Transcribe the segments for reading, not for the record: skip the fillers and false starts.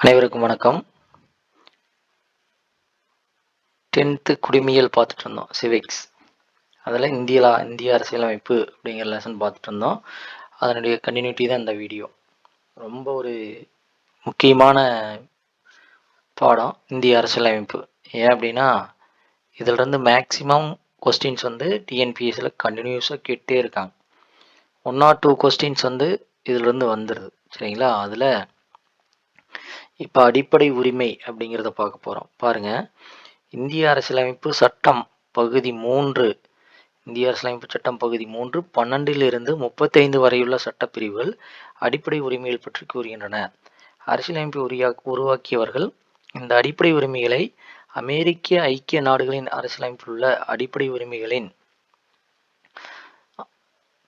அனைவருக்கும் வணக்கம். 10th குடிமியல் பார்த்துட்டு இருந்தோம், சிவிக்ஸ். அதில் இந்திய அரசியலமைப்பு அப்படிங்கிற லெசன் பார்த்துட்டு இருந்தோம். அதனுடைய கண்டினியூட்டி தான் இந்த வீடியோ. ரொம்ப ஒரு முக்கியமான பாடம் இந்திய அரசியலமைப்பு. ஏன் அப்படின்னா இதிலிருந்து மேக்சிமம் கொஸ்டின்ஸ் டிஎன்பிஎஸ்சியில் கண்டினியூஸாக கேட்டே இருக்காங்க. 1 or 2 கொஸ்டின்ஸ் இதிலிருந்து வந்துடுது. சரிங்களா? அதில் இப்போ அடிப்படை உரிமை அப்படிங்கிறத பார்க்க போகிறோம். பாருங்கள், இந்திய அரசியலமைப்பு சட்டம் பகுதி 3, இந்திய அரசியலமைப்பு சட்டம் பகுதி 3 12 to 35 வரையுள்ள சட்டப்பிரிவுகள் அடிப்படை உரிமைகள் பற்றி கூறுகின்றன. அரசியலமைப்பை உருவாக்கியவர்கள் இந்த அடிப்படை உரிமைகளை அமெரிக்க ஐக்கிய நாடுகளின் அரசியலமைப்பில் உள்ள அடிப்படை உரிமைகளின்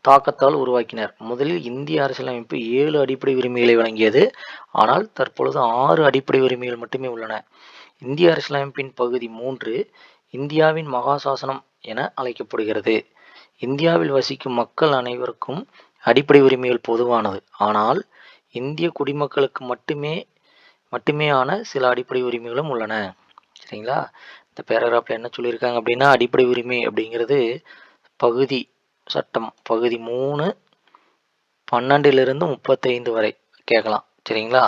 தாக்கத்தால் உருவாக்கினர். முதலில் இந்திய அரசியலமைப்பு 7 அடிப்படை உரிமைகளை வழங்கியது. ஆனால் தற்பொழுது 6 அடிப்படை உரிமைகள் மட்டுமே உள்ளன. இந்திய அரசியலமைப்பின் பகுதி 3 இந்தியாவின் மகாசாசனம் என அழைக்கப்படுகிறது. இந்தியாவில் வசிக்கும் மக்கள் அனைவருக்கும் அடிப்படை உரிமைகள் பொதுவானது. ஆனால் இந்திய குடிமக்களுக்கு மட்டுமேயான சில அடிப்படை உரிமைகளும் உள்ளன. சரிங்களா? இந்த பேராகிராஃபில் என்ன சொல்லியிருக்காங்க அப்படின்னா, அடிப்படை உரிமை அப்படிங்கிறது பகுதி சட்டம் பகுதி 3 12 to 35 வரை கேட்கலாம். சரிங்களா?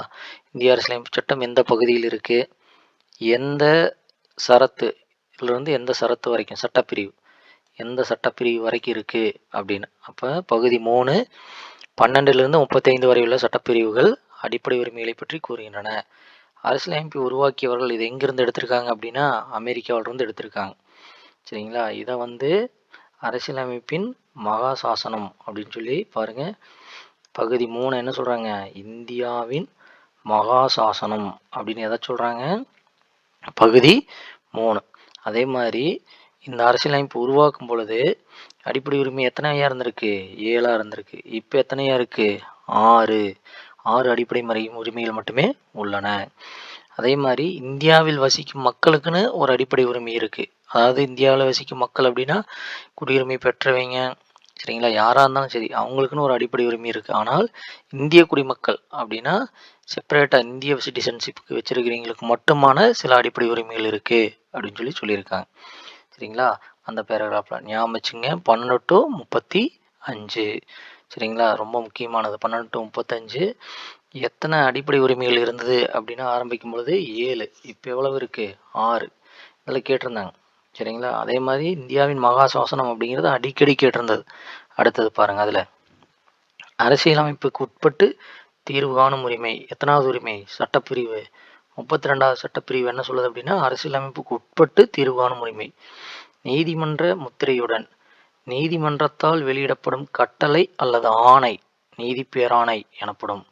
இந்திய அரசியலமைப்பு சட்டம் எந்த பகுதியில் இருக்குது, எந்த சரத்துலேருந்து எந்த சரத்து வரைக்கும், சட்டப்பிரிவு எந்த சட்டப்பிரிவு வரைக்கும் இருக்குது அப்படின்னு. அப்போ பகுதி 3 12 to 35 வரை உள்ள சட்டப்பிரிவுகள் அடிப்படை உரிமைகளை பற்றி கூறுகின்றன. அரசியலமைப்பை உருவாக்கியவர்கள் இதை எங்கிருந்து எடுத்திருக்காங்க அப்படின்னா, அமெரிக்காவிலிருந்து எடுத்திருக்காங்க. சரிங்களா? இதை அரசியலமைப்பின் மகாசாசனம் அப்படின்னு சொல்லி பாருங்கள். பகுதி 3 என்ன சொல்கிறாங்க, இந்தியாவின் மகாசாசனம் அப்படின்னு எதை சொல்கிறாங்க, பகுதி 3. அதே மாதிரி இந்த அரசியலமைப்பு உருவாக்கும் பொழுது அடிப்படை உரிமை எத்தனையா இருந்திருக்கு, 7 இருந்திருக்கு. இப்போ எத்தனையா இருக்குது, 6 அடிப்படை உரிமைகள் மட்டுமே உள்ளன. அதே மாதிரி இந்தியாவில் வசிக்கும் மக்களுக்குன்னு ஒரு அடிப்படை உரிமை இருக்குது. அதாவது இந்தியாவில் வசிக்கும் மக்கள் அப்படின்னா குடியுரிமை பெற்றவங்க, சரிங்களா, யாராக இருந்தாலும் சரி, அவங்களுக்குன்னு ஒரு அடிப்படை உரிமை இருக்குது. ஆனால் இந்திய குடிமக்கள் அப்படின்னா செப்பரேட்டாக இந்திய சிட்டிசன்ஷிப்புக்கு வச்சுருக்கிறவங்களுக்கு மட்டுமான சில அடிப்படை உரிமைகள் இருக்குது அப்படின்னு சொல்லியிருக்காங்க. சரிங்களா? அந்த பேராகிராஃபில் ஞாபகம் வச்சுங்க. 12 to 35. சரிங்களா? ரொம்ப முக்கியமானது. 12 to 35 எத்தனை அடிப்படை உரிமைகள் இருந்தது அப்படின்னா ஆரம்பிக்கும் பொழுது 7. இப்போ எவ்வளவு இருக்குது, 6. இதில் கேட்டிருந்தாங்க. சரிங்களா? அதே மாதிரி இந்தியாவின் மகாசாசனம் அப்படிங்கிறது அடிக்கடி கேட்டிருந்தது. அடுத்தது பாருங்கள், அதில் அரசியலமைப்புக்கு உட்பட்டு தீர்வு காணும் உரிமை எத்தனாவது உரிமை, சட்டப்பிரிவு 32வது சட்டப்பிரிவு என்ன சொல்லுது அப்படின்னா, அரசியலமைப்புக்கு உட்பட்டு தீர்வு காணும் உரிமை. நீதிமன்ற முத்திரையுடன் நீதிமன்றத்தால் வெளியிடப்படும் கட்டளை அல்லது ஆணை நீதி பேராணை எனப்படும்.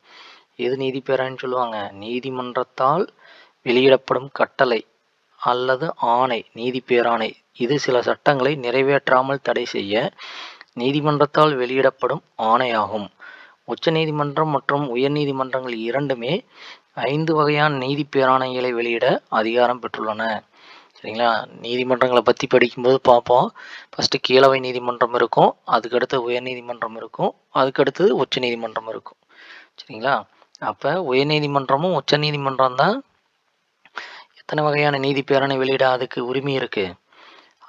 எது நீதி பேராணைன்னு சொல்லுவாங்க, நீதிமன்றத்தால் வெளியிடப்படும் கட்டளை அல்லது ஆணை நீதி பேராணை. இது சில சட்டங்களை நிறைவேற்றாமல் தடை செய்ய நீதிமன்றத்தால் வெளியிடப்படும் ஆணையாகும். உச்ச நீதிமன்றம் மற்றும் உயர் நீதிமன்றங்கள் இரண்டுமே 5 வகையான நீதி பேராணைகளை வெளியிட அதிகாரம் பெற்றுள்ளன. சரிங்களா? நீதிமன்றங்களை பற்றி படிக்கும்போது பார்ப்போம். ஃபஸ்ட்டு கீழவை நீதிமன்றம் இருக்கும், அதுக்கடுத்து உயர் நீதிமன்றம் இருக்கும், அதுக்கடுத்தது உச்ச நீதிமன்றம் இருக்கும். சரிங்களா? அப்போ உயர் நீதிமன்றமும் உச்ச நீதிமன்றம் தான் எத்தனை வகையான நீதி பேராணை வெளியிட அதுக்கு உரிமை இருக்குது,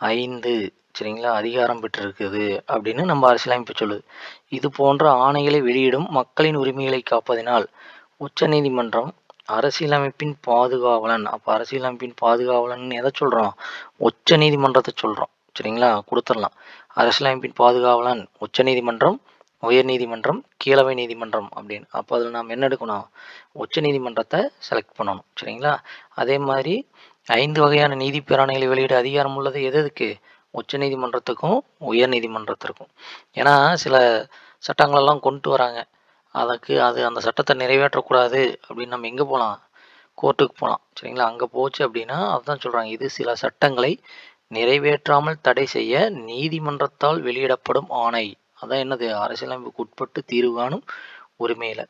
5. சரிங்களா? அதிகாரம் பெற்றிருக்குது அப்படின்னு நம்ம அரசியலமைப்பு சொல்லுது. இது போன்ற ஆணைகளை வெளியிடும் மக்களின் உரிமைகளை காப்பதினால் உச்ச நீதிமன்றம் அரசியலமைப்பின் பாதுகாவலன். அப்போ அரசியலமைப்பின் பாதுகாவலன் எதை சொல்கிறோம், உச்ச நீதிமன்றத்தை சொல்கிறோம். சரிங்களா? கொடுத்துடலாம். அரசியலமைப்பின் பாதுகாவலன் உச்ச நீதிமன்றம், உயர் நீதிமன்றம், கீழவை நீதிமன்றம் அப்படின்னு. அப்போ அதில் நாம் என்ன எடுக்கணும், உச்ச நீதிமன்றத்தை செலக்ட் பண்ணணும். சரிங்களா? அதே மாதிரி 5 வகையான நீதி பேராணைகளை வெளியிட அதிகாரம் உள்ளது எதுக்கு, உச்ச நீதிமன்றத்துக்கும் உயர் நீதிமன்றத்திற்கும். ஏன்னா சில சட்டங்களெல்லாம் கொண்டு வராங்க, அந்த சட்டத்தை நிறைவேற்றக்கூடாது அப்படின்னு நம்ம எங்கே போகலாம், கோர்ட்டுக்கு போகலாம். சரிங்களா? அங்கே போச்சு அப்படின்னா அதுதான் சொல்கிறாங்க, இது சில சட்டங்களை நிறைவேற்றாமல் தடை செய்ய நீதிமன்றத்தால் வெளியிடப்படும் ஆணை. அதான் என்னது, அரசியலமைப்புக்கு உட்பட்டு தீர்வு காணும் உரிமையில்.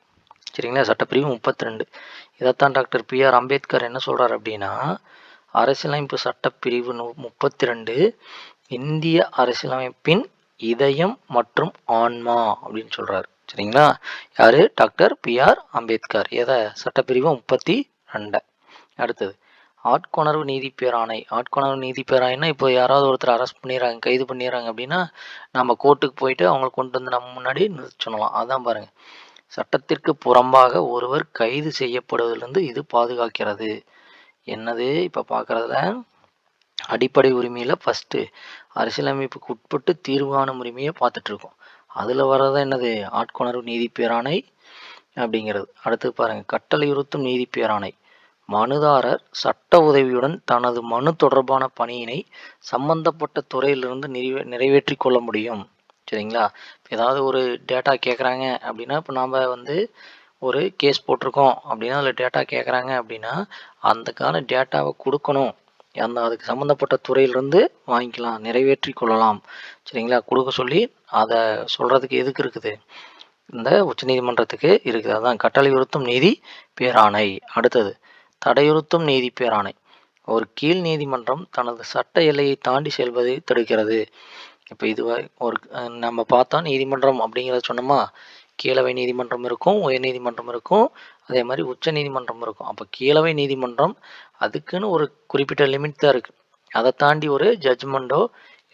சரிங்களா? சட்டப்பிரிவு 32. இதைத்தான் டாக்டர் பி.ஆர். அம்பேத்கர் என்ன சொல்கிறார் அப்படின்னா, அரசியலமைப்பு சட்டப்பிரிவு 32 இந்திய அரசியலமைப்பின் இதயம் மற்றும் ஆன்மா அப்படின்னு சொல்கிறார். சரிங்களா? யார், டாக்டர் பி.ஆர். அம்பேத்கர். எதை, சட்டப்பிரிவு 32 2. அடுத்தது ஆட்கொணர்வு நீதி பேராணை. ஆட்கொணர்வு நீதி பேராணைனா இப்போ யாராவது ஒருத்தர் அரெஸ்ட் பண்ணிடுறாங்க, கைது பண்ணிடுறாங்க அப்படின்னா நம்ம கோர்ட்டுக்கு போயிட்டு அவங்களை கொண்டு வந்து நம்ம முன்னாடி நிறுத்த சொல்லலாம். அதான் பாருங்கள், சட்டத்திற்கு புறம்பாக ஒருவர் கைது செய்யப்படுவதிலிருந்து இது பாதுகாக்கிறது. என்னது இப்போ பார்க்குறதுல அடிப்படை உரிமையில் ஃபஸ்ட்டு அரசியலமைப்புக்கு உட்பட்டு தீர்வு காணும் உரிமையை பார்த்துட்ருக்கோம். அதில் வர்றதான் என்னது ஆட்கொணர்வு நீதி பேராணை அப்படிங்கிறது. அடுத்து பாருங்கள், கட்டளையுறுத்தும் நீதி பேராணை. மனுதாரர் சட்ட உதவியுடன் தனது மனு தொடர்பான பணியினை சம்பந்தப்பட்ட துறையிலிருந்து நிறைவேற்றி கொள்ள முடியும். சரிங்களா? ஏதாவது ஒரு டேட்டா கேட்குறாங்க அப்படின்னா, இப்போ நாம் வந்து ஒரு கேஸ் போட்டிருக்கோம் அப்படின்னா அதில் டேட்டா கேட்குறாங்க அப்படின்னா அதுக்கான டேட்டாவை கொடுக்கணும். அதுக்கு சம்மந்தப்பட்ட துறையிலிருந்து வாங்கிக்கலாம், நிறைவேற்றி கொள்ளலாம். சரிங்களா? கொடுக்க சொல்லி அதை சொல்கிறதுக்கு எதுக்கு இருக்குது, இந்த உச்சநீதிமன்றத்துக்கு இருக்குது. அதுதான் கட்டளையுறுத்தும் நீதி பேராணை. அடுத்தது தடையுறுத்தும் நீதி பேராணை. ஒரு கீழ் நீதிமன்றம் தனது சட்ட எல்லையை தாண்டி செல்வதை தடுக்கிறது. இப்போ இது ஒரு நம்ம பார்த்தா நீதிமன்றம் அப்படிங்கிறத சொன்னோமா, கீழவை நீதிமன்றம் இருக்கும், உயர் நீதிமன்றம் இருக்கும், அதே மாதிரி உச்ச நீதிமன்றம் இருக்கும். அப்போ கீழவை நீதிமன்றம் அதுக்குன்னு ஒரு குறிப்பிட்ட லிமிட் தான் இருக்குது. அதை தாண்டி ஒரு ஜட்ஜ்மெண்ட்டோ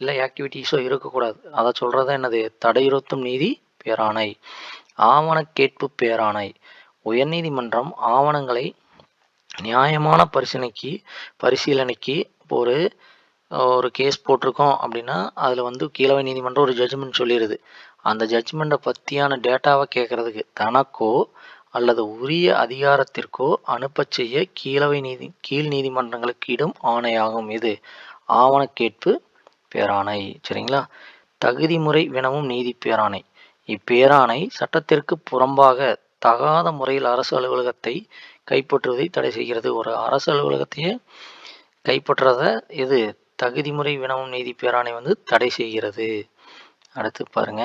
இல்லை ஆக்டிவிட்டீஸோ இருக்கக்கூடாது. அதை சொல்கிறது என்னது தடையுறுத்தும் நீதி பேராணை. ஆவண கேட்பு பேராணை. உயர்நீதிமன்றம் ஆவணங்களை நியாயமான பரிசீலனைக்கு ஒரு கேஸ் போட்டிருக்கோம் அப்படின்னா அதில் வந்து கீழவை நீதிமன்றம் ஒரு ஜட்ஜ்மெண்ட் சொல்லிடுது. அந்த ஜட்ஜ்மெண்ட்டை பற்றியான டேட்டாவை கேட்குறதுக்கு தனக்கோ அல்லது உரிய அதிகாரத்திற்கோ அனுப்ப செய்ய கீழ் நீதிமன்றங்களுக்கு இடும் ஆணையாகும். இது ஆவண கேட்பு பேராணை. சரிங்களா? தகுதிமுறை வினவும் நீதி பேராணை. இப்பேராணை சட்டத்திற்கு புறம்பாக தகாத முறையில் அரசு அலுவலகத்தை கைப்பற்றுவதை தடை செய்கிறது. ஒரு அரசு அலுவலகத்தையே கைப்பற்றத இது தகுதிமுறை வினவும் நீதி பேராணை வந்து தடை செய்கிறது. அடுத்து பாருங்க,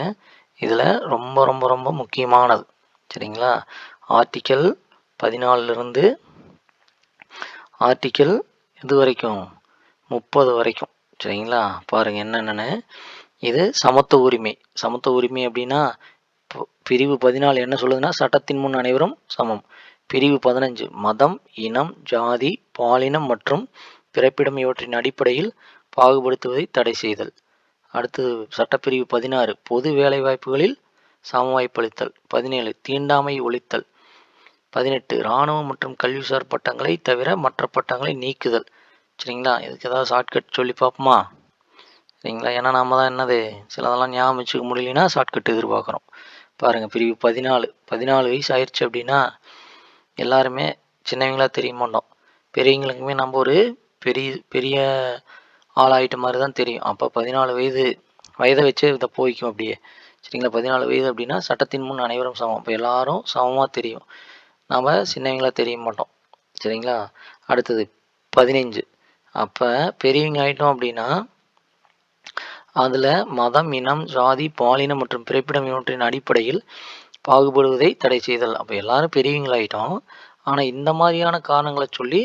இதில் ரொம்ப ரொம்ப ரொம்ப முக்கியமானது. சரிங்களா? ஆர்டிக்கல் 14 ஆர்டிக்கல் இது வரைக்கும் 30 வரைக்கும். சரிங்களா? பாருங்கள் என்னென்னு. இது சமத்துவ உரிமை. சமத்துவ உரிமை அப்படின்னா பிரிவு 14 என்ன சொல்லுதுன்னா, சட்டத்தின் முன் அனைவரும் சமம். பிரிவு 15 மதம், இனம், ஜாதி, பாலினம் மற்றும் பிறப்பிடம் இவற்றின் அடிப்படையில் பாகுபடுத்துவதை தடை செய்தல். அடுத்தது சட்டப்பிரிவு 16 பொது வேலைவாய்ப்புகளில் சமவாய்ப்பளித்தல். 17 தீண்டாமை ஒழித்தல். 18 இராணுவம் மற்றும் கல்விசார் பட்டங்களை தவிர மற்ற பட்டங்களை நீக்குதல். சரிங்களா? இதுக்கு ஏதாவது ஷார்ட்கட் சொல்லி பார்ப்போமா? சரிங்களா? ஏன்னா நம்ம தான் என்னது சிலதெல்லாம் ஞாபகம் வச்சுக்க முடியலன்னா ஷார்ட்கட் எதிர்பார்க்குறோம். பாருங்கள், பிரிவு 14 வயசு ஆயிடுச்சு அப்படின்னா எல்லாருமே சின்னவங்களாக தெரிய மாட்டோம். பெரியவங்களுக்குமே நம்ம ஒரு பெரிய ஆளாயிட்ட மாதிரி தான் தெரியும். அப்போ 14 வயதை வச்சு இதை போய்க்கும் அப்படியே. சரிங்களா? 14 வயது அப்படின்னா சட்டத்தின் முன் அனைவரும் சமம். அப்போ எல்லாரும் சமமாக தெரியும், நாம் சின்னவங்களாக தெரிய மாட்டோம். சரிங்களா? அடுத்தது 15 அப்போ பெரியவங்க ஆகிட்டோம் அப்படின்னா அதில் மதம், இனம், ஜாதி, பாலினம் மற்றும் பிறப்பிடம் இவற்றின் அடிப்படையில் பாகுபடுவதை தடை செய்தல். அப்போ எல்லாரும் பெரியவங்களாயிட்டோம், ஆனால் இந்த மாதிரியான காரணங்களை சொல்லி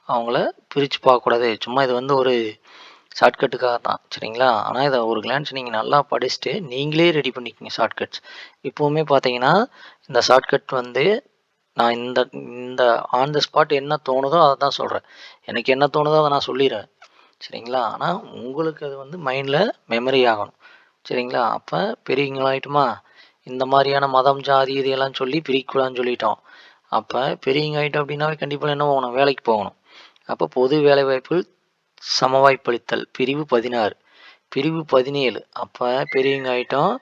அவங்கள பிரித்து பார்க்கக்கூடாது. சும்மா இது வந்து ஒரு ஷார்ட்கட்டுக்காக தான். சரிங்களா? ஆனால் இதை ஒரு கிளான்ஸ் நீங்கள் நல்லா படிச்சுட்டு நீங்களே ரெடி பண்ணிக்கோங்க ஷார்ட்கட்ஸ். இப்போவுமே பார்த்தீங்கன்னா இந்த ஷார்ட்கட் வந்து நான் இந்த ஆன் த ஸ்பாட் என்ன தோணுதோ அதை தான் சொல்கிறேன். எனக்கு என்ன தோணுதோ அதை நான் சொல்லிடுறேன். சரிங்களா? ஆனால் உங்களுக்கு அது வந்து மைண்டில் மெமரி ஆகணும். சரிங்களா? அப்போ பெரியவங்களாயிட்டுமா இந்த மாதிரியான மதம், ஜாதி இதையெல்லாம் சொல்லி பிரிக்கக்கூடாதுன்னு சொல்லிட்டோம். அப்போ பெரியவங்க ஆகிட்டோம் அப்படின்னாவே கண்டிப்பாக என்ன போகணும், வேலைக்கு போகணும். அப்போ பொது வேலைவாய்ப்பு சமவாய்ப்பளித்தல் பிரிவு 16. பிரிவு 17 அப்போ பெரியவங்க ஆகிட்டோம்.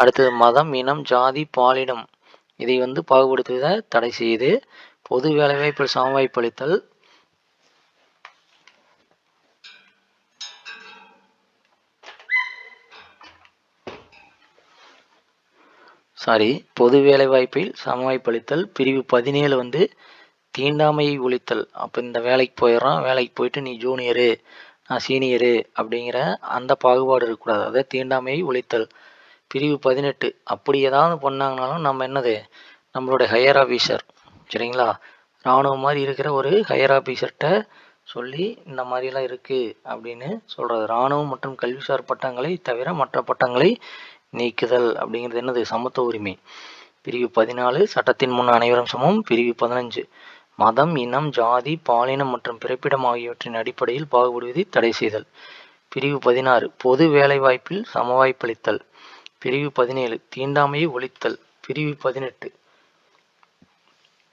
அடுத்தது மதம், இனம், ஜாதி, பாலினம் இதை வந்து பாகுபடுத்துவதை தடை செய்து பொது வேலைவாய்ப்பு சமவாய்ப்பளித்தல். பொது வேலைவாய்ப்பில் சமவாய்ப்பளித்தல். பிரிவு 17 வந்து தீண்டாமையை ஒழித்தல். அப்போ இந்த வேலைக்கு போயிடுறான், வேலைக்கு போயிட்டு நீ ஜூனியரு நான் சீனியரு அப்படிங்கிற அந்த பாகுபாடு இருக்கக்கூடாது. அதை தீண்டாமையை ஒழித்தல். பிரிவு 18 அப்படி ஏதாவது பண்ணாங்கனாலும் நம்ம என்னது நம்மளுடைய ஹையர் ஆஃபீஸர், சரிங்களா, இராணுவம் மாதிரி இருக்கிற ஒரு ஹையர் ஆஃபீஸர்கிட்ட சொல்லி இந்த மாதிரிலாம் இருக்குது அப்படின்னு சொல்கிறது. இராணுவம் மற்றும் கல்விசார் பட்டங்களை தவிர மற்ற பட்டங்களை நீக்குதல் அப்படிங்கிறது என்னது சமத்துவ உரிமை. பிரிவு 14 சட்டத்தின் முன் அனைவரும் சமம். பிரிவு 15 மதம், இனம், ஜாதி, பாலினம் மற்றும் பிறப்பிடம் ஆகியவற்றின் அடிப்படையில் பாகுபடுவதை தடை செய்தல். பிரிவு 16 பொது வேலைவாய்ப்பில் சமவாய்ப்பளித்தல். பிரிவு 17 தீண்டாமையை ஒழித்தல். பிரிவு 18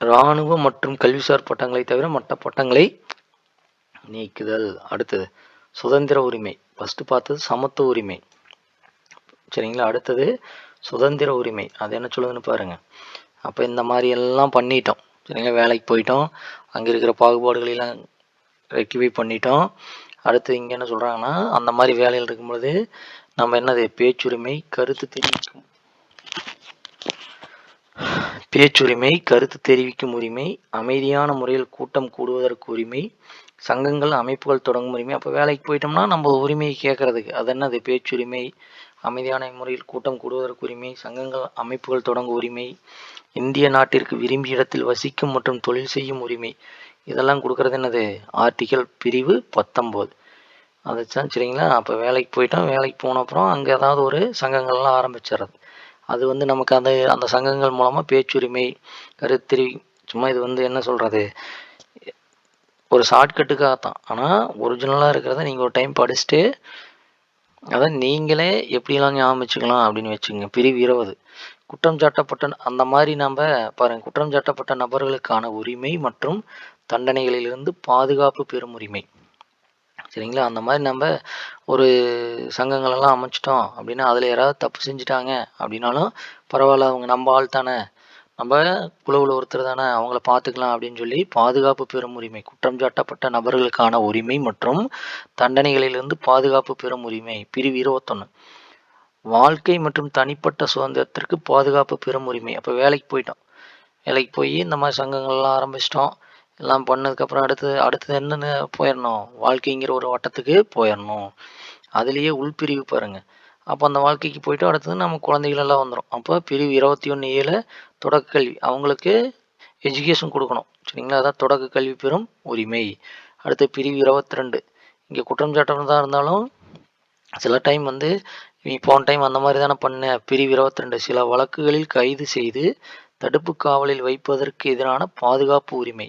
இராணுவ மற்றும் கல்விசார் பட்டங்களை தவிர மற்ற பட்டங்களை நீக்குதல். அடுத்தது சுதந்திர உரிமை. ஃபர்ஸ்ட் பார்த்தது சமத்துவ உரிமை. சரிங்களா, அடுத்தது சுதந்திர உரிமை. அது என்ன சொல்லுதுன்னு பாருங்க. அப்போ இந்த மாதிரி எல்லாம் பண்ணிட்டோம். சரிங்களா, வேலைக்கு போயிட்டோம், அங்கே இருக்கிற பாகுபாடுகளெல்லாம் ரெக்டிஃபை பண்ணிட்டோம். அடுத்து இங்கே என்ன சொல்கிறாங்கன்னா, அந்த மாதிரி வேலையில் இருக்கும்பொழுது நம்ம என்னது பேச்சுரிமை, கருத்து தெரிவிக்கும் உரிமை, அமைதியான முறையில் கூட்டம் கூடுவதற்கு உரிமை, சங்கங்கள் அமைப்புகள் தொடங்கும் உரிமை. அப்போ வேலைக்கு போயிட்டோம்னா நம்ம உரிமையை கேட்கறதுக்கு அது என்னது பேச்சுரிமை, அமைதியான முறையில் கூட்டம் கூடுவதற்கு உரிமை, சங்கங்கள் அமைப்புகள் தொடங்கும் உரிமை, இந்திய நாட்டிற்கு விரும்பிய இடத்தில் வசிக்கும் மற்றும் தொழில் செய்யும் உரிமை. இதெல்லாம் கொடுக்கறது என்னது ஆர்டிகல் பிரிவு 19. அதுதான் சரிங்களா. அப்போ வேலைக்கு போயிட்டோம், வேலைக்கு போன அப்புறம் அங்கே ஏதாவது ஒரு சங்கங்கள்லாம் ஆரம்பிச்சிடுறது. அது வந்து நமக்கு அந்த சங்கங்கள் மூலமாக பேச்சுரிமை, கருத்து சும்மா இது வந்து என்ன சொல்கிறது ஒரு ஷார்ட்கட்டுக்காகத்தான். ஆனால் ஒரிஜினலாக இருக்கிறத நீங்கள் ஒரு டைம் படிச்சுட்டு அதை நீங்களே எப்படிலாம் ஞாபகம் வச்சுக்கலாம் அப்படின்னு வச்சுங்க. பிரிவு 20 குற்றம் சாட்டப்பட்ட அந்த மாதிரி நம்ம பாருங்கள், குற்றம் சாட்டப்பட்ட நபர்களுக்கான உரிமை மற்றும் தண்டனைகளிலிருந்து பாதுகாப்பு பெறும் உரிமை. சரிங்களா, அந்த மாதிரி நம்ம ஒரு சங்கங்களெல்லாம் அமைச்சிட்டோம் அப்படின்னா அதில் யாராவது தப்பு செஞ்சுட்டாங்க அப்படின்னாலும் பரவாயில்ல, அவங்க நம்ம ஆள் தானே, நம்ம குழுவில் ஒருத்தர் தானே, அவங்கள பார்த்துக்கலாம் அப்படின்னு சொல்லி பாதுகாப்பு பெறும் உரிமை. குற்றம் சாட்டப்பட்ட நபர்களுக்கான உரிமை மற்றும் தண்டனைகளிலிருந்து பாதுகாப்பு பெறும் உரிமை. பிரிவு 21 வாழ்க்கை மற்றும் தனிப்பட்ட சுதந்திரத்திற்கு பாதுகாப்பு பெறும் உரிமை. அப்போ வேலைக்கு போயிட்டோம், வேலைக்கு போய் இந்த மாதிரி சங்கங்கள்லாம் ஆரம்பிச்சிட்டோம், எல்லாம் பண்ணதுக்கப்புறம் அடுத்தது என்னென்னு போயிடணும், வாழ்க்கைங்கிற ஒரு வட்டத்துக்கு போயிடணும். அதுலேயே உள்பிரிவு பாருங்கள். அப்போ அந்த வாழ்க்கைக்கு போய்ட்டு அடுத்தது நம்ம குழந்தைகளெல்லாம் வந்துடும். அப்போ பிரிவு 21(7) தொடக்க கல்வி, அவங்களுக்கு எஜுகேஷன் கொடுக்கணும். சரிங்களா, அதான் தொடக்க கல்வி பெறும் உரிமை. அடுத்து பிரிவு 22 இங்கே குற்றம் சாட்டப்பட்டதாக இருந்தாலும் சில டைம் வந்து நீ போன டைம் அந்த மாதிரி தானே பண்ண. பிரிவு 22 சில வழக்குகளில் கைது செய்து தடுப்பு காவலில் வைப்பதற்கு எதிரான பாதுகாப்பு உரிமை.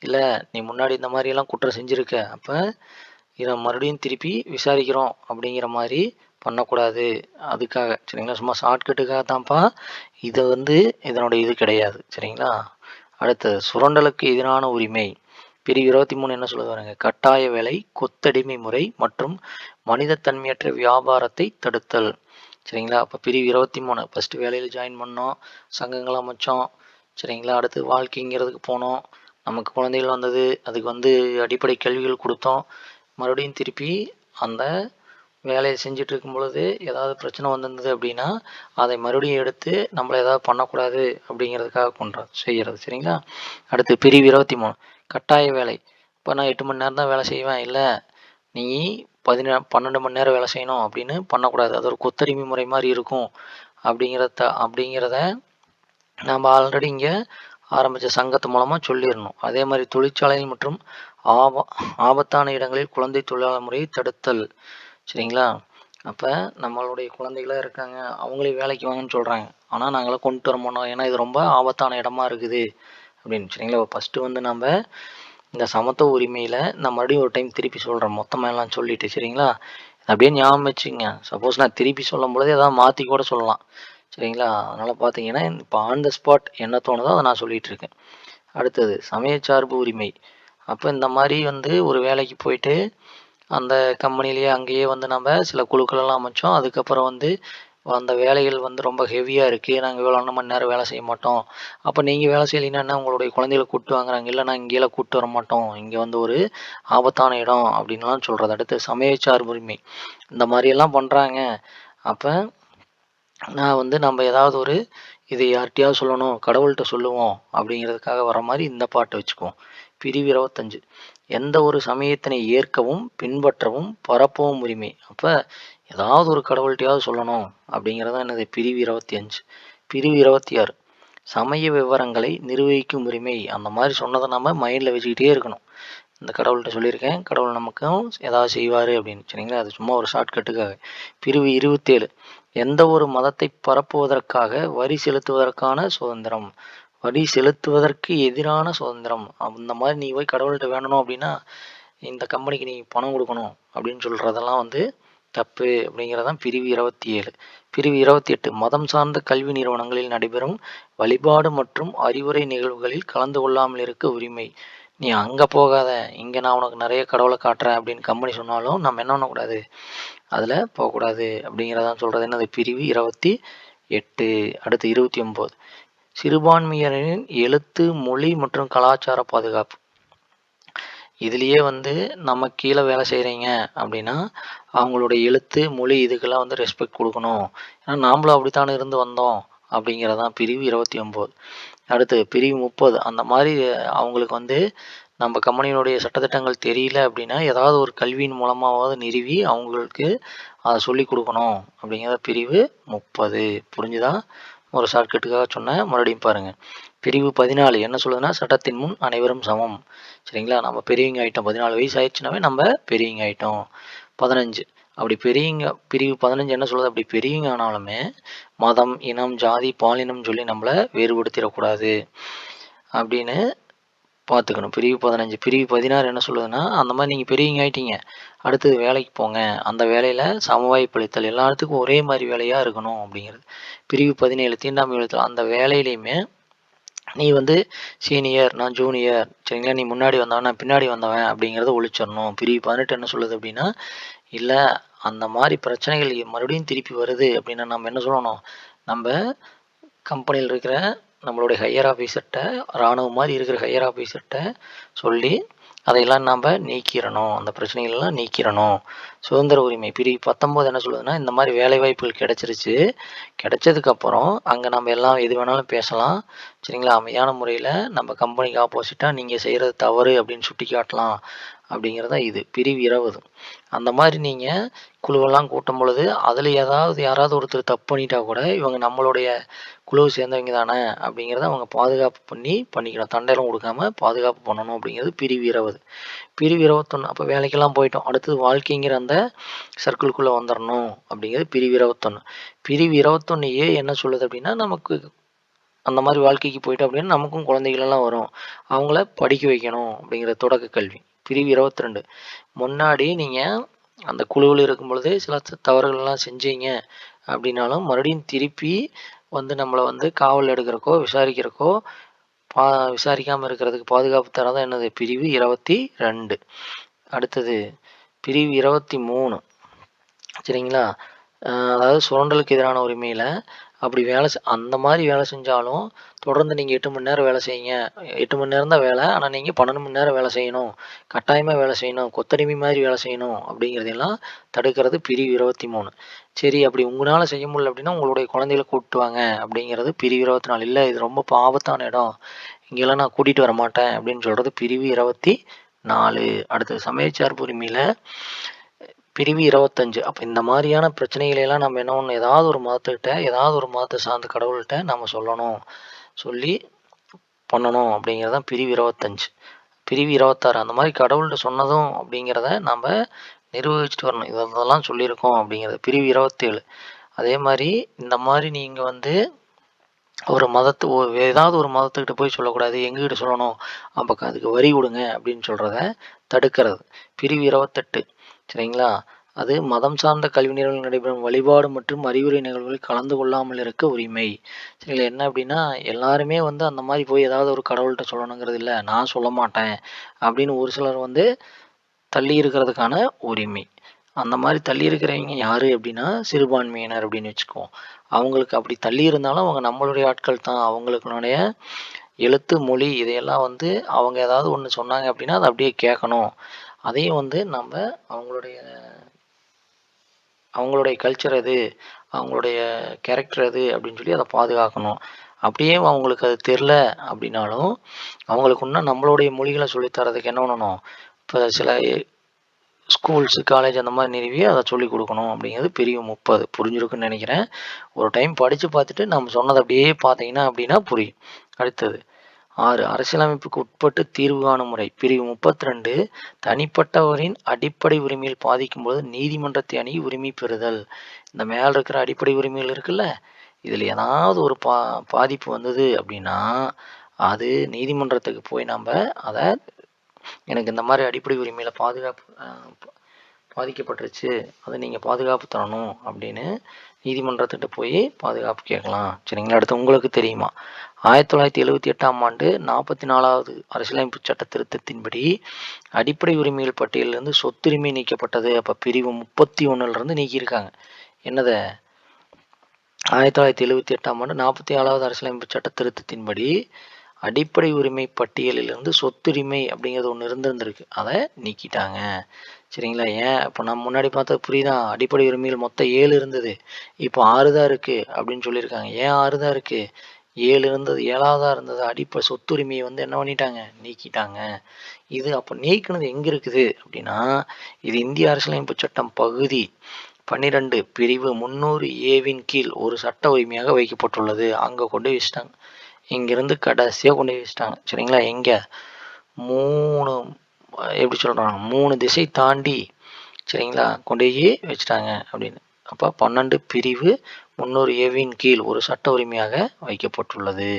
இல்லை நீ முன்னாடி இந்த மாதிரியெல்லாம் குற்றம் செஞ்சுருக்க, அப்போ இதை மறுபடியும் திருப்பி விசாரிக்கிறோம் அப்படிங்கிற மாதிரி பண்ணக்கூடாது. அதுக்காக சரிங்களா, சும்மா ஷார்ட்கட்டுக்காக தான்ப்பா. இதை வந்து இதனுடைய இது கிடையாது. சரிங்களா, அடுத்தது சுரண்டலுக்கு எதிரான உரிமை. பிரிவு 23 என்ன சொல்லுது பாருங்க, கட்டாய வேலை, கொத்தடிமை முறை மற்றும் மனிதத்தன்மையற்ற வியாபாரத்தை தடுத்தல். சரிங்களா, அப்போ பிரிவு 23 ஃபஸ்ட்டு வேலையில் ஜாயின் பண்ணோம், சங்கங்கள் அமைச்சோம். சரிங்களா, அடுத்து வாழ்க்கைங்கிறதுக்கு போனோம், நமக்கு குழந்தைகள் வந்தது, அதுக்கு வந்து அடிப்படை கல்விகள் கொடுத்தோம். மறுபடியும் திருப்பி அந்த வேலையை செஞ்சுட்டு இருக்கும் பொழுது ஏதாவது பிரச்சனை வந்திருந்தது அப்படின்னா அதை மறுபடியும் எடுத்து நம்மளை ஏதாவது பண்ணக்கூடாது அப்படிங்கிறதுக்காக செய்கிறது. சரிங்களா, அடுத்து பிரிவு 23 கட்டாய வேலை. இப்போ நான் 8 மணி நேரம் தான் வேலை செய்வேன், இல்லை நீ 12 மணி நேரம் வேலை செய்யணும் அப்படின்னு பண்ணக்கூடாது. அது ஒரு கொத்தடிமை முறை மாதிரி இருக்கும். அப்படிங்கிறத நம்ம ஆல்ரெடி இங்கே ஆரம்பித்த சங்கத்து மூலமாக சொல்லிடணும். அதே மாதிரி தொழிற்சாலைகள் மற்றும் ஆபத்தான இடங்களில் குழந்தை தொழிலாளர் முறையை தடுத்தல். சரிங்களா, அப்போ நம்மளுடைய குழந்தைகளாக இருக்காங்க, அவங்களே வேலைக்கு வாங்கன்னு சொல்கிறாங்க, ஆனால் நாங்களாம் கொண்டு வர மாட்டோம், ஏன்னா இது ரொம்ப ஆபத்தான இடமா இருக்குது அப்படின்னு. சரிங்களா, ஃபஸ்ட்டு வந்து நம்ம இந்த சமத்துவ உரிமையில் நான் மறுபடியும் ஒரு டைம் திருப்பி சொல்கிறேன், மொத்தமாக எல்லாம் சொல்லிவிட்டு. சரிங்களா, அப்படியே ஞாபகம் வச்சுங்க. சப்போஸ் நான் திருப்பி சொல்லும் பொழுது எதாவது மாற்றி கூட சொல்லலாம். சரிங்களா, அதனால் பார்த்தீங்கன்னா இப்போ ஆன் த ஸ்பாட் என்ன தோணுதோ அதை நான் சொல்லிகிட்டு இருக்கேன். அடுத்தது சமயச்சார்பு உரிமை. அப்போ இந்த மாதிரி வந்து ஒரு வேலைக்கு போயிட்டு அந்த கம்பெனிலேயே அங்கேயே வந்து நம்ம சில குழுக்களெல்லாம் அமைச்சோம். அதுக்கப்புறம் வந்து அந்த வேலைகள் வந்து ரொம்ப ஹெவியாக இருக்குது, நாங்கள் இவ்வளோ மணி நேரம் வேலை செய்ய மாட்டோம். அப்போ நீங்கள் வேலை செய்யலைன்னா உங்களுடைய குழந்தைகளை கூப்பிட்டு வாங்குறாங்க, இல்லை நான் இங்கேயெல்லாம் கூப்பிட்டு வர மாட்டோம், இங்கே வந்து ஒரு ஆபத்தான இடம் அப்படின்லாம் சொல்கிறது. அடுத்து சமயச்சார்பு உரிமை. இந்த மாதிரியெல்லாம் பண்ணுறாங்க. அப்போ நான் வந்து நம்ம ஏதாவது ஒரு இதை யார்கிட்டையாவது சொல்லணும், கடவுள்கிட்ட சொல்லுவோம் அப்படிங்கிறதுக்காக வர மாதிரி இந்த பாட்டை வச்சுக்குவோம். பிரிவு 25 எந்த ஒரு சமயத்தினை ஏற்கவும் பின்பற்றவும் பரப்பவும் உரிமை. அப்போ ஏதாவது ஒரு கடவுள்கிட்டையாவது சொல்லணும் அப்படிங்கிறதான் என்னது பிரிவு 25. பிரிவு 26 சமய விவரங்களை நிர்வகிக்கும் உரிமை. அந்த மாதிரி சொன்னதை நம்ம மைண்டில் வச்சுக்கிட்டே இருக்கணும். இந்த கடவுள்கிட்ட சொல்லியிருக்கேன், கடவுள் நமக்கும் ஏதாவது செய்வார் அப்படின்னு. சரிங்களா, அது சும்மா ஒரு ஷார்ட்கட்டுக்காக. பிரிவு 27 எந்த ஒரு மதத்தை பரப்புவதற்காக வரி செலுத்துவதற்கான சுதந்திரம். வரி செலுத்துவதற்கு எதிரான சுதந்திரம். அந்த மாதிரி நீ போய் கடவுள்கிட்ட வேண்டணும் அப்படின்னா இந்த கம்பெனிக்கு நீ பணம் கொடுக்கணும் அப்படின்னு சொல்கிறதெல்லாம் வந்து தப்பு அப்படிங்கிறதான் பிரிவு 27. பிரிவு 28 மதம் சார்ந்த கல்வி நிறுவனங்களில் நடைபெறும் வழிபாடு மற்றும் அறிவுரை நிகழ்வுகளில் கலந்து கொள்ளாமல் இருக்க உரிமை. நீ அங்கே போகாத, இங்கே நான் உனக்கு நிறைய கடவுளை காட்டுறேன் அப்படின்னு கம்பெனி சொன்னாலும் நம்ம என்ன பண்ணக்கூடாது, அதில் போகக்கூடாது அப்படிங்கிறதான் சொல்கிறது. என்னது பிரிவு 28. அடுத்து 29 சிறுபான்மையினரின் எழுத்து மொழி மற்றும் கலாச்சார பாதுகாப்பு. இதுலேயே வந்து நம்ம கீழே வேலை செய்கிறீங்க அப்படின்னா அவங்களுடைய எழுத்து மொழி இதுக்கெல்லாம் வந்து ரெஸ்பெக்ட் கொடுக்கணும். ஏன்னா நாமளும் அப்படித்தானே இருந்து வந்தோம் அப்படிங்கிறதான் பிரிவு 29. அடுத்து பிரிவு 30 அந்த மாதிரி அவங்களுக்கு வந்து நம்ம கம்பெனியினுடைய சட்டத்திட்டங்கள் தெரியல அப்படின்னா ஏதாவது ஒரு கல்வியின் மூலமாவது நிறுவி அவங்களுக்கு அதை சொல்லி கொடுக்கணும் அப்படிங்கிறத பிரிவு 30. புரிஞ்சுதா? ஒரு ஷார்ட்கட்டுக்காக சொன்னேன், மறுபடியும் பாருங்கள். பிரிவு 14 என்ன சொல்லுதுன்னா சட்டத்தின் முன் அனைவரும் சமம். சரிங்களா? நம்ம பெரியவங்க ஆகிட்டோம், 14 வயசு ஆயிடுச்சுனாவே நம்ம பெரியவங்க ஆகிட்டோம். 15 அப்படி பெரியவங்க பிரிவு 15 என்ன சொல்லுது, அப்படி பெரியவங்க ஆனாலுமே மதம் இனம் ஜாதி பாலினம் சொல்லி நம்மளை வேறுபடுத்திடக்கூடாது அப்படின்னு பார்த்துக்கணும். பிரிவு 15. பிரிவு 16 என்ன சொல்லுதுன்னா அந்த மாதிரி நீங்கள் பெரியவங்க ஆகிட்டீங்க, அடுத்தது வேலைக்கு போங்க, அந்த வேலையில் சமவாய்ப்பளித்தல் எல்லாத்துக்கும் ஒரே மாதிரி வேலையாக இருக்கணும் அப்படிங்கிறது. பிரிவு 17 தீண்டாமை ஒழித்தல். அந்த வேலையிலையுமே நீ வந்து சீனியர் நான் ஜூனியர், சரிங்களா, நீ முன்னாடி வந்தவன் நான் பின்னாடி வந்தவன் அப்படிங்கிறத ஒழிச்சிடணும். பிரிவு 18 என்ன சொல்லுது அப்படின்னா இல்லை அந்த மாதிரி பிரச்சனைகள் மறுபடியும் திருப்பி வருது அப்படின்னா நம்ம என்ன சொல்லணும், நம்ம கம்பெனியில் இருக்கிற நம்மளுடைய ஹையர் ஆஃபீஸர்கிட்ட இராணுவம் மாதிரி இருக்கிற ஹையர் ஆஃபீஸர்கிட்ட சொல்லி அதையெல்லாம் நாம் நீக்கிடணும், அந்த பிரச்சனைகள்லாம் நீக்கிடணும். சுதந்திர உரிமை. பிரிவு 19 என்ன சொல்லுதுன்னா இந்த மாதிரி வேலைவாய்ப்புகள் கிடைச்சிருச்சு, கிடைச்சதுக்கப்புறம் அங்கே நம்ம எல்லாம் எது வேணாலும் பேசலாம், சரிங்களா, அமைதியான முறையில் நம்ம கம்பெனிக்கு ஆப்போசிட்டாக நீங்கள் செய்கிறது தவறு அப்படின்னு சுட்டி காட்டலாம் அப்படிங்கிறதா இது. பிரிவு 20 அந்த மாதிரி நீங்கள் குழுவெல்லாம் கூட்டும் பொழுது அதில் யாராவது ஒருத்தர் தப்பு பண்ணிட்டா கூட இவங்க நம்மளுடைய குழுவை சேர்ந்தவங்க தானே அப்படிங்கிறத அவங்க பாதுகாப்பு பண்ணிக்கணும், தண்டையெல்லாம் கொடுக்காம பாதுகாப்பு பண்ணணும் அப்படிங்கிறது பிரிவு 20. பிரிவு 21 அப்போ வேலைக்கெல்லாம் போயிட்டோம், அடுத்தது வாழ்க்கைங்கிற அந்த சர்க்கிள்குள்ளே வந்துடணும் அப்படிங்கிறது பிரிவு 21. பிரிவு 21 என்ன சொல்லுது அப்படின்னா நமக்கு அந்த மாதிரி வாழ்க்கைக்கு போயிட்டோம் அப்படின்னா நமக்கும் குழந்தைகளெல்லாம் வரும், அவங்கள படிக்க வைக்கணும் அப்படிங்கிற தொடக்க கல்வி. பிரிவு 22 முன்னாடி நீங்கள் அந்த குழுவில் இருக்கும் பொழுது சில தவறுகள்லாம் செஞ்சீங்க அப்படின்னாலும் மறுபடியும் திருப்பி வந்து நம்மளை வந்து காவல் எடுக்கிறக்கோ விசாரிக்கிறக்கோ விசாரிக்காமல் இருக்கிறதுக்கு பாதுகாப்பு தரதான் என்னது பிரிவு 22. அடுத்தது பிரிவு 23, சரிங்களா, அதாவது சுரண்டலுக்கு எதிரான உரிமையில் அப்படி அந்த மாதிரி வேலை செஞ்சாலும் தொடர்ந்து நீங்கள் 8 மணி நேரம் வேலை செய்யுங்க, 8 மணி நேரம் தான் வேலை, ஆனால் நீங்கள் 12 மணி நேரம் வேலை செய்யணும், கட்டாயமாக வேலை செய்யணும், கொத்தடிமை மாதிரி வேலை செய்யணும் அப்படிங்கிறதெல்லாம் தடுக்கிறது பிரிவு 23. சரி அப்படி உங்களால் செய்ய முடியல அப்படின்னா உங்களுடைய குழந்தைகளை கூப்பிட்டு வாங்க அப்படிங்கிறது பிரிவு 24. இல்லை இது ரொம்ப ஆபத்தான இடம், இங்கெல்லாம் நான் கூட்டிகிட்டு வர மாட்டேன் அப்படின்னு சொல்கிறது பிரிவு 24. அடுத்தது சமயச்சார்பு உரிமையில் பிரிவு 25. அப்போ இந்த மாதிரியான பிரச்சனைகளெல்லாம் நம்ம என்ன பண்ணணும், ஏதாவது ஒரு மதத்தை சார்ந்த கடவுள்கிட்ட நம்ம சொல்லி பண்ணணும் அப்படிங்கிறதான் பிரிவு 25. பிரிவு 26 அந்த மாதிரி கடவுள்கிட்ட சொன்னதும் அப்படிங்கிறத நம்ம நிர்வகிச்சுட்டு வரணும், இதெல்லாம் சொல்லியிருக்கோம் அப்படிங்கிறது. பிரிவு 27 அதே மாதிரி இந்த மாதிரி நீங்கள் வந்து ஏதாவது ஒரு மதத்துக்கிட்ட போய் சொல்லக்கூடாது, எங்ககிட்ட சொல்லணும், அப்போ அதுக்கு வரி கொடுங்க அப்படின்னு சொல்கிறத தடுக்கிறது பிரிவு 28. சரிங்களா, அது மதம் சார்ந்த கல்வி நிறுவனங்கள் நடைபெறும் வழிபாடு மற்றும் அறிவுரை நிகழ்வுகளில் கலந்து கொள்ளாமல் இருக்க உரிமை. சரிங்களா, என்ன அப்படின்னா எல்லாருமே வந்து அந்த மாதிரி போய் ஏதாவது ஒரு கடவுள்கிட்ட சொல்லணுங்கிறது இல்லை, நான் சொல்ல மாட்டேன் அப்படின்னு ஒரு சிலர் வந்து தள்ளி இருக்கிறதுக்கான உரிமை. அந்த மாதிரி தள்ளி இருக்கிறவங்க யார் அப்படின்னா சிறுபான்மையினர் அப்படின்னு வச்சுக்குவோம். அவங்களுக்கு அப்படி தள்ளி இருந்தாலும் அவங்க நம்மளுடைய ஆட்கள் தான், அவங்களுக்குடைய எழுத்து மொழி இதையெல்லாம் வந்து அவங்க ஏதாவது ஒன்று சொன்னாங்க அப்படின்னா அதை அப்படியே கேட்கணும், அதையும் வந்து நம்ம அவங்களுடைய கல்ச்சர் எது, அவங்களுடைய கேரக்டர் எது அப்படின்னு சொல்லி அதை பாதுகாக்கணும். அப்படியே அவங்களுக்கு அது தெரில அப்படின்னாலும் அவங்களுக்கு இன்னும் நம்மளுடைய மொழிகளை சொல்லித்தரதுக்கு என்ன பண்ணணும், இப்போ சில ஸ்கூல்ஸு காலேஜ் அந்த மாதிரி நிறுவி அதை சொல்லிக் கொடுக்கணும் அப்படிங்கிறது பிரிவு 30. புரிஞ்சிருக்குன்னு நினைக்கிறேன். ஒரு டைம் படித்து பார்த்துட்டு நம்ம சொன்னதை அப்படியே பார்த்தீங்கன்னா அப்படின்னா புரியும். அடுத்தது 6 அரசியலமைப்புக்கு உட்பட்டு தீர்வு காணும் முறை. பிரிவு 32 தனிப்பட்டவரின் அடிப்படை உரிமையில் பாதிக்கும் போது நீதிமன்றத்தை அணுகி உரிமை பெறுதல். இந்த மேலே இருக்கிற அடிப்படை உரிமைகள் இருக்குல்ல, இதில் ஏதாவது ஒரு பாதிப்பு வந்தது அப்படின்னா அது நீதிமன்றத்துக்கு போய் நம்ம அதை எனக்கு இந்த மாதிரி அடிப்படை உரிமையில் பாதிக்கப்பட்டுருச்சு, அதை நீங்கள் பாதுகாப்பு தரணும் அப்படின்னு நீதிமன்றத்திட்ட போய் பாதுகாப்பு கேட்கலாம். சரிங்களா? அடுத்து உங்களுக்கு தெரியுமா 1978ஆம் ஆண்டு 44வது அரசியலமைப்பு சட்ட திருத்தத்தின்படி அடிப்படை உரிமைகள் பட்டியலிருந்து சொத்துரிமை நீக்கப்பட்டது. அப்போ பிரிவு 31லேருந்து நீக்கியிருக்காங்க. என்னதை 1978ஆம் ஆண்டு 44வது அரசியலமைப்பு சட்ட திருத்தத்தின்படி அடிப்படை உரிமை பட்டியலிலிருந்து சொத்துரிமை அப்படிங்கிறது ஒன்று இருந்திருக்கு, அதை நீக்கிட்டாங்க. சரிங்களா? ஏன் இப்போ நம்ம முன்னாடி பார்த்தது புரியுதா? அடிப்படை உரிமைகள் மொத்தம் 7 இருந்தது, இப்போ 6 தான் இருக்குது அப்படின்னு சொல்லியிருக்காங்க. ஏன் 6 தான் இருக்குது? 7 இருந்தது 7ஆவதாக இருந்தது அடிப்படை சொத்துரிமையை என்ன பண்ணிட்டாங்க, நீக்கிட்டாங்க. இது அப்போ நீக்கினது எங்கே இருக்குது அப்படின்னா, இது இந்திய அரசியலமைப்பு சட்டம் பகுதி 12 பிரிவு 300A கீழ் ஒரு சட்ட உரிமையாக வைக்கப்பட்டுள்ளது. அங்கே கொண்டு வச்சுட்டாங்க. இங்கேருந்து கடைசியாக கொண்டு போய் வச்சுட்டாங்க. சரிங்களா? எங்கே 3 எப்படி சொல்கிறாங்க, 3 திசை தாண்டி சரிங்களா கொண்டு போய் வச்சுட்டாங்க அப்படின்னு. அப்போ 12 பிரிவு 300A கீழ் ஒரு சட்ட உரிமையாக வைக்கப்பட்டுள்ளது.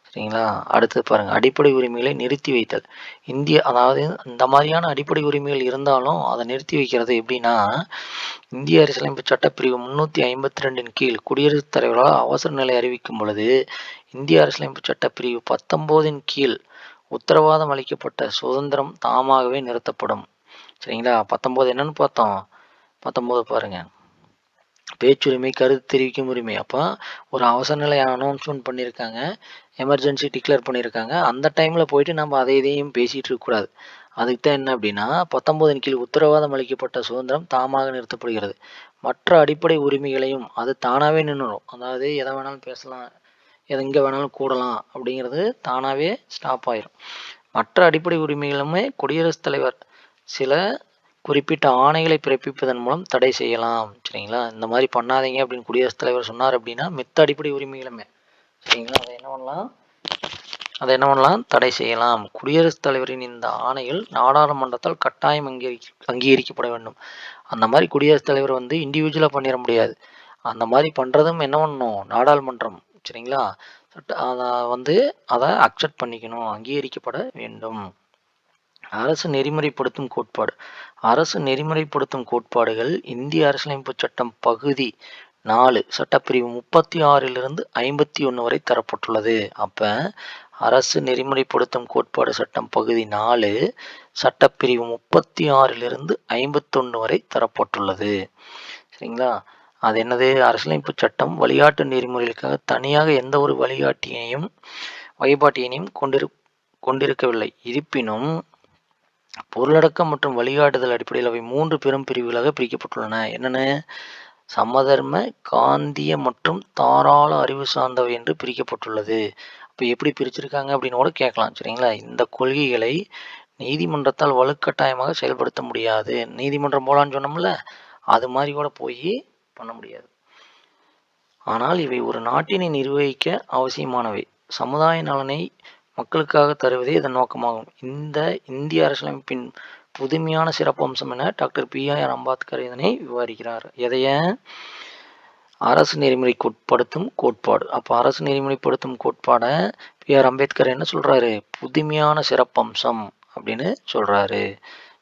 சரிங்களா? அடுத்து பாருங்கள், அடிப்படை உரிமைகளை நிறுத்தி வைத்தல். அதாவது இந்த மாதிரியான அடிப்படை உரிமைகள் இருந்தாலும் அதை நிறுத்தி வைக்கிறது எப்படின்னா, இந்திய அரசியலமைப்பு சட்டப்பிரிவு 352 கீழ் குடியரசுத் தலைவரால் அவசர நிலை அறிவிக்கும் பொழுது இந்திய அரசியலமைப்பு சட்டப்பிரிவு 19 கீழ் உத்தரவாதம் அளிக்கப்பட்ட சுதந்திரம் தாமாகவே நிறுத்தப்படும். சரிங்களா? 19 என்னன்னு பார்த்தோம்? 19 பாருங்க, பேச்சுரிமை, கருத்து தெரிவிக்கும் உரிமை. அப்போ ஒரு அவசர நிலை அனௌன்ஸ்மெண்ட் பண்ணியிருக்காங்க, எமர்ஜென்சி டிக்ளேர் பண்ணியிருக்காங்க. அந்த டைமில் போயிட்டு நம்ம அதை இதையும் பேசிகிட்டு இருக்கக்கூடாது. அதுக்கு தான் என்ன அப்படின்னா 19 கீழ் உத்தரவாதம் அளிக்கப்பட்ட சுதந்திரம் தாமாக நிறுத்தப்படுகிறது. மற்ற அடிப்படை உரிமைகளையும் அது தானாகவே நின்றுடும். அதாவது எதை வேணாலும் பேசலாம், எங்கே வேணாலும் கூடலாம் அப்படிங்கிறது தானாகவே ஸ்டாப் ஆயிரும். மற்ற அடிப்படை உரிமைகளுமே குடியரசுத் தலைவர் சில குறிப்பிட்ட ஆணைகளை பிறப்பிப்பதன் மூலம் தடை செய்யலாம். சரிங்களா? இந்த மாதிரி பண்ணாதீங்க அப்படின்னு குடியரசுத் தலைவர் சொன்னார் அப்படின்னா மித்த அடிப்படை உரிமைகளுமே சரிங்களா அதை என்ன பண்ணலாம், தடை செய்யலாம். குடியரசுத் தலைவரின் இந்த ஆணைகள் நாடாளுமன்றத்தால் கட்டாயம் அங்கீகரிக்கப்பட வேண்டும். அந்த மாதிரி குடியரசுத் தலைவர் இண்டிவிஜுவலாக பண்ணிட முடியாது. அந்த மாதிரி பண்ணுறதும் என்ன பண்ணணும், நாடாளுமன்றம். சரிங்களா? அதை அதை அக்செப்ட் பண்ணிக்கணும், அங்கீகரிக்கப்பட வேண்டும். அரசு நெறிமுறைப்படுத்தும் கோட்பாடு. அரசு நெறிமுறைப்படுத்தும் கோட்பாடுகள் இந்திய அரசியலமைப்பு சட்டம் பகுதி 4 சட்டப்பிரிவு 36லிருந்து 51 வரை தரப்பட்டுள்ளது. அப்போ அரசு நெறிமுறைப்படுத்தும் கோட்பாடு சட்டம் பகுதி 4 சட்டப்பிரிவு 36லிருந்து 51 வரை தரப்பட்டுள்ளது. சரிங்களா? அது என்னது, அரசியலமைப்பு சட்டம் வழிகாட்டு நெறிமுறைகளுக்காக தனியாக எந்த ஒரு வழிபாட்டியையும் கொண்டிருக்கவில்லை. இருப்பினும் பொருளடக்கம் மற்றும் வழிகாட்டுதல் அடிப்படையில் அவை 3 பெரும் பிரிவுகளாக பிரிக்கப்பட்டுள்ளன. என்னென்ன? சமதர்ம, காந்திய மற்றும் தாராள அறிவு சார்ந்தவை என்று பிரிக்கப்பட்டுள்ளது. இப்போ எப்படி பிரிச்சிருக்காங்க அப்படின்னு கூட கேட்கலாம். சரிங்களா? இந்த கொள்கைகளை நீதிமன்றத்தால் வலுக்கட்டாயமாக செயல்படுத்த முடியாது. நீதிமன்றம் போலான்னு சொன்னோம்ல, அது மாதிரி கூட போய் பண்ண முடியாது. ஆனால் இவை ஒரு நாட்டினை நிர்வகிக்க அவசியமானவை. சமுதாய நலனை மக்களுக்காக தருவதே இதன் நோக்கமாகும். இந்த இந்திய அரசியலமைப்பின் புதுமையான சிறப்பம்சம் என டாக்டர் B.R. அம்பேத்கர் இதனை விவரிக்கிறார். எதைய? அரசு நெறிமுறைப்படுத்தும் கோட்பாடு. அப்போ அரசு நெறிமுறைப்படுத்தும் கோட்பாடை B.R. அம்பேத்கர் என்ன சொல்றாரு, புதுமையான சிறப்பம்சம் அப்படின்னு சொல்றாரு.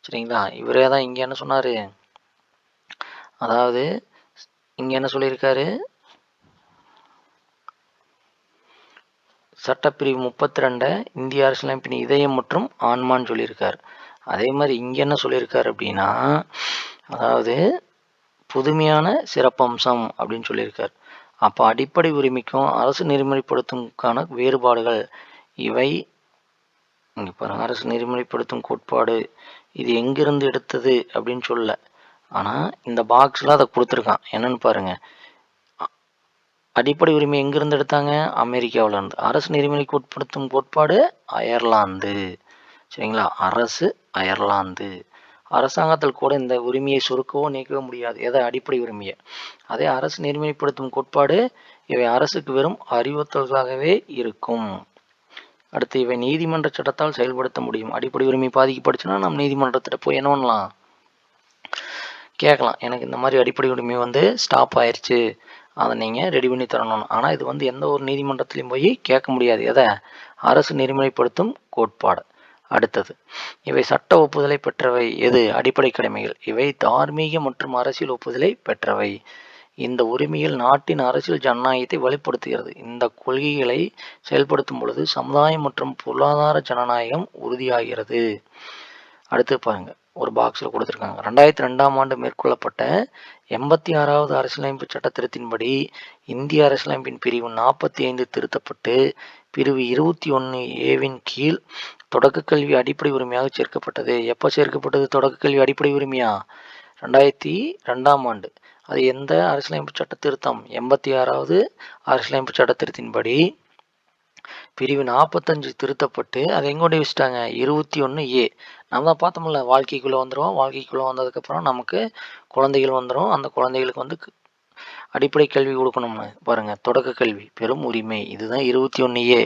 சரிங்களா? இவரே தான் இங்க என்ன சொன்னாரு, அதாவது இங்க என்ன சொல்லியிருக்காரு, சட்டப்பிரிவு 32 இந்திய அரசியலமைப்பின் இதயம் மற்றும் ஆன்மான்னு சொல்லியிருக்கார். அதே மாதிரி இங்கே என்ன சொல்லியிருக்காரு அப்படின்னா, அதாவது புதுமையான சிறப்பம்சம் அப்படின்னு சொல்லியிருக்கார். அப்போ அடிப்படை உரிமைக்கும் அரசு நெறிமுறைப்படுத்தும்க்கான வேறுபாடுகள் இவை. இங்கே பாருங்கள், அரசு நெறிமுறைப்படுத்தும் கோட்பாடு இது எங்கிருந்து எடுத்தது அப்படின்னு சொல்ல, ஆனால் இந்த பாக்ஸில் அதை கொடுத்துருக்கான். என்னன்னு பாருங்கள், அடிப்படை உரிமை எங்கிருந்து எடுத்தாங்க, அமெரிக்காவில் இருந்து. அரசு நெறிமுறைக்கு உட்படுத்தும் கோட்பாடு அயர்லாந்து. சரிங்களா? அரசு அயர்லாந்து. அரசாங்கத்தில் கூட இந்த உரிமையை சுருக்கவோ நீக்கவோ முடியாது, எதை, அடிப்படை உரிமையை. அதே அரசு நெறிமுறைப்படுத்தும் கோட்பாடு இவை அரசுக்கு வெறும் அறிவுறுத்தல்களாகவே இருக்கும். அடுத்து இவை நீதிமன்ற சட்டத்தால் செயல்படுத்த முடியும். அடிப்படை உரிமை பாதிக்கப்படுச்சுன்னா நம்ம நீதிமன்றத்திட்ட போய் என்ன பண்ணலாம், கேட்கலாம். எனக்கு இந்த மாதிரி அடிப்படை உரிமை ஸ்டாப் ஆயிடுச்சு அதை நீங்கள் ரெடி பண்ணி தரணும். ஆனால் இது வந்து எந்த ஒரு நீதிமன்றத்திலையும் போய் கேட்க முடியாது. எதை? அரசு நெறிமுறைப்படுத்தும் கோட்பாடு. அடுத்தது, இவை சட்ட ஒப்புதலை பெற்றவை. எது? அடிப்படை கடமைகள். இவை தார்மீக மற்றும் அரசியல் ஒப்புதலை பெற்றவை. இந்த உரிமைகள் நாட்டின் அரசியல் ஜனநாயகத்தை வலுப்படுத்துகிறது. இந்த கொள்கைகளை செயல்படுத்தும் பொழுது சமுதாயம் மற்றும் பொருளாதார ஜனநாயகம் உறுதியாகிறது. அடுத்து பாருங்க, ஒரு பாக்ஸில் கொடுத்துருக்காங்க. 2002ஆம் ஆண்டு மேற்கொள்ளப்பட்ட 86வது அரசியலமைப்பு சட்ட திருத்தின்படி இந்திய அரசியலமைப்பின் பிரிவு 45 திருத்தப்பட்டு பிரிவு 21A கீழ் தொடக்க கல்வி அடிப்படை உரிமையாக சேர்க்கப்பட்டது. எப்போ சேர்க்கப்பட்டது தொடக்க கல்வி அடிப்படை உரிமையா? 2002ஆம் ஆண்டு. அது எந்த அரசியலமைப்பு சட்ட திருத்தம்? 86வது அரசியலமைப்பு சட்ட திருத்தின்படி பிரிவு 45 திருத்தப்பட்டு அதை எங்கோண்டி வச்சுட்டாங்க? 21A. நம்ம தான் பார்த்தோம்ல, வாழ்க்கைக்குள்ளே வந்துடும். வாழ்க்கைக்குள்ளே வந்ததுக்கப்புறம் நமக்கு குழந்தைகள் வந்துடும். அந்த குழந்தைகளுக்கு வந்து அடிப்படை கல்வி கொடுக்கணும்னு பாருங்கள், தொடக்க கல்வி பெரும் உரிமை. இதுதான் 21A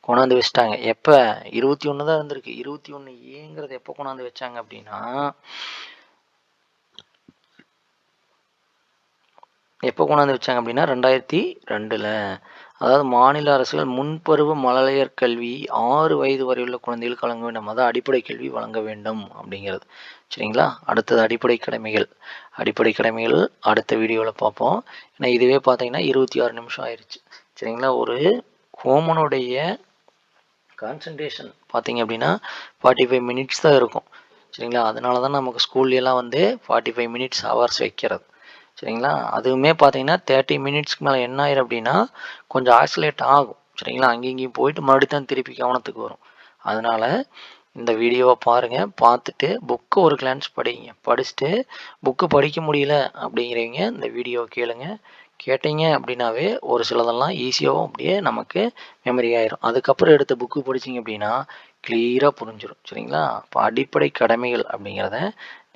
கொண்டாந்து வச்சுட்டாங்க. எப்போ? 21 தான் இருந்திருக்கு. 21Aங்கிறது எப்போ கொண்டாந்து வச்சாங்க அப்படின்னா, எப்போ கொண்டாந்து வச்சாங்க அப்படின்னா 2002ல். அதாவது மாநில அரசுகள் முன்பருவ மழலையர் கல்வி 6 வயது வரையுள்ள குழந்தைகளுக்கு வழங்க வேண்டும். அதாவது அடிப்படை கல்வி வழங்க வேண்டும் அப்படிங்கிறது. சரிங்களா? அடுத்தது அடிப்படை கடமைகள். அடிப்படை கடமைகள் அடுத்த வீடியோவில் பார்ப்போம். ஏன்னா இதுவே பார்த்தீங்கன்னா 26 நிமிஷம் ஆயிடுச்சு. சரிங்களா? ஒரு ஹோமனுடைய கான்சன்ட்ரேஷன் பார்த்தீங்க அப்படின்னா 45 மினிட்ஸ் தான் இருக்கும். சரிங்களா? அதனால தான் நமக்கு ஸ்கூல்லாம் வந்து 45 மினிட்ஸ் ஹவர்ஸ் வைக்கிறது. சரிங்களா? அதுவுமே பார்த்தீங்கன்னா 30 மினிட்ஸ்க்கு மேலே என்ன ஆயிரும் அப்படின்னா கொஞ்சம் ஆக்சிலேட் ஆகும். சரிங்களா? அங்கேயும் இங்கேயும் போயிட்டு மறுபடியும் தான் திருப்பி கவனத்துக்கு வரும். அதனால் இந்த வீடியோவை பாருங்கள். பார்த்துட்டு புக்கை ஒரு கிளான்ஸ் படிங்க. படிச்சுட்டு புக்கு படிக்க முடியல அப்படிங்கிறவங்க இந்த வீடியோவை கேளுங்க. கேட்டீங்க அப்படின்னாவே ஒரு சிலதெல்லாம் ஈஸியாகவும் அப்படியே நமக்கு மெமரி ஆயிரும். அதுக்கப்புறம் எடுத்த புக்கு படிச்சிங்க அப்படின்னா கிளியராக புரிஞ்சிடும். சரிங்களா? இப்போ அடிப்படை கடமைகள் அப்படிங்கிறத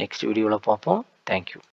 நெக்ஸ்ட் வீடியோவில் பார்ப்போம். தேங்க்யூ.